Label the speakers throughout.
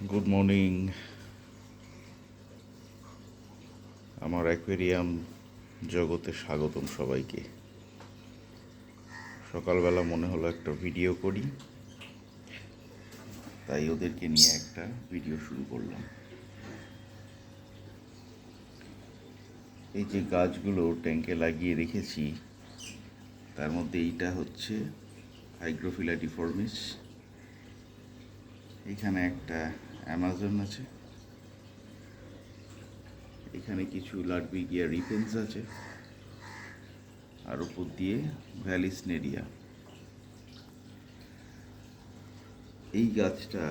Speaker 1: Good morning. আমার aquarium জগতে স্বাগতম সবাইকে। সকালবেলা মনে হলো একটা ভিডিও করি, তাই ওদেরকে নিয়ে একটা ভিডিও শুরু করলাম। এই যে গাছগুলো ট্যাঙ্কে লাগিয়ে রেখেছি, তার মধ্যে এইটা হচ্ছে হাইগ্রোফিলা ডিফর্মিস। এখানে একটা অ্যামাজন আছে, এখানে কিছু লাডবিগিয়া রিপেন্স আছে, আর উপর দিয়ে ভ্যালিসনেরিয়া। এই গাছটা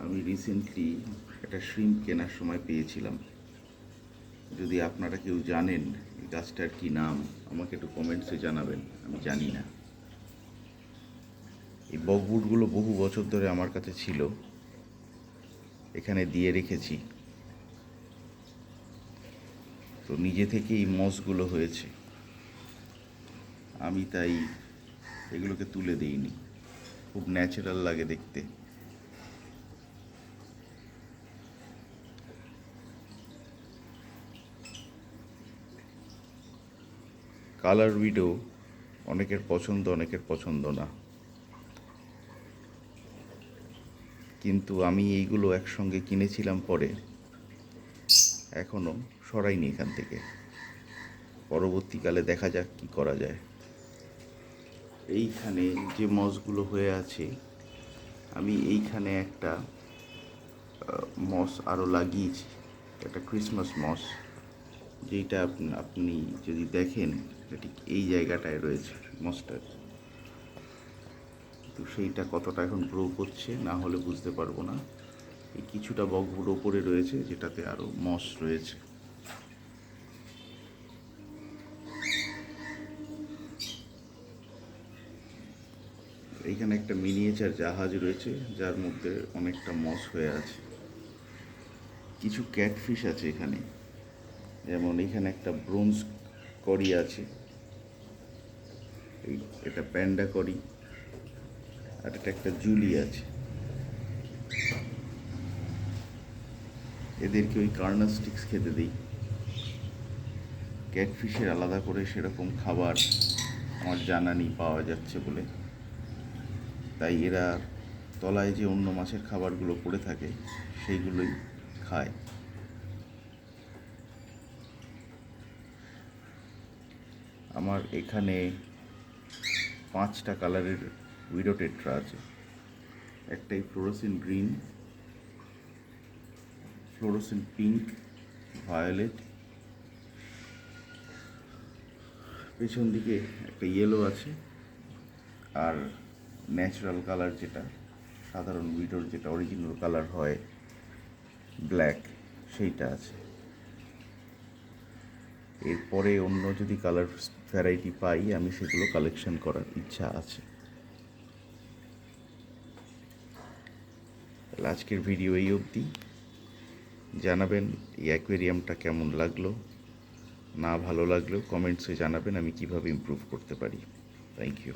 Speaker 1: আমি রিসেন্টলি একটা শ্রিম্প কেনার সময় পেয়েছিলাম। যদি আপনারা কেউ জানেন এই গাছটার কি নাম, আমাকে একটু কমেন্টসে জানাবেন, আমি জানি না। এই বকবুটগুলো বহু বছর ধরে আমার কাছে ছিল, এখানে দিয়ে রেখেছি, তো নিজে থেকেই মসগুলো হয়েছে, আমি তাই এগুলোকে তুলে দিইনি। খুব ন্যাচারাল লাগে দেখতে। কালার উইডো অনেকের পছন্দ, অনেকের পছন্দ না, কিন্তু আমি এইগুলো একসঙ্গে কিনেছিলাম, পরে এখনও সরাইনি এখান থেকে। পরবর্তীকালে দেখা যাক কি করা যায়। এইখানে যে মসগুলো হয়ে আছে, আমি এইখানে একটা মস আরও লাগিয়েছি, একটা ক্রিসমাস মস, যেটা আপনি যদি দেখেন ঠিক এই জায়গাটায় রয়েছে মসটার। তো সেইটা কতটা এখন গ্রো করছে না হলে বুঝতে পারবো না। এই কিছুটা বকগুলো ওপরে রয়েছে, যেটাতে আরও মস রয়েছে। এইখানে একটা মিনিয়েচার জাহাজ রয়েছে, যার মধ্যে অনেকটা মস হয়ে আছে। কিছু ক্যাটফিশ আছে এখানে, যেমন এখানে একটা ব্রোঞ্জ করি আছে, এটা প্যান্ডা করি, আর এটা একটা জুলি আছে। এদেরকে ওই কার্নাল স্টিক্স খেতে দিই। ক্যাটফিশের আলাদা করে সেরকম খাবার আমার জানা নেই পাওয়া যাচ্ছে বলে, তাই এরা তলায় যে অন্য মাছের খাবারগুলো পড়ে থাকে সেইগুলোই খায়। আমার এখানে 5টা কালারের উইডো টেট্রা আছে। একটাই fluorescent green, fluorescent pink, violet, পেছন দিকে একটা ইয়েলো আছে, আর ন্যাচারাল কালার যেটা সাধারণ উইডোর যেটা অরিজিনাল কালার হয় ব্ল্যাক, সেইটা আছে। এরপরে অন্য যদি কালার ভ্যারাইটি পাই, আমি সেগুলো কালেকশন করার ইচ্ছা আছে। আজকের ভিডিও এই অবধি। জানাবেন এই অ্যাকোয়ারিয়ামটা কেমন লাগলো, না ভালো লাগলেও কমেন্টসে জানাবেন, আমি কিভাবে ইমপ্রুভ করতে পারি। Thank you.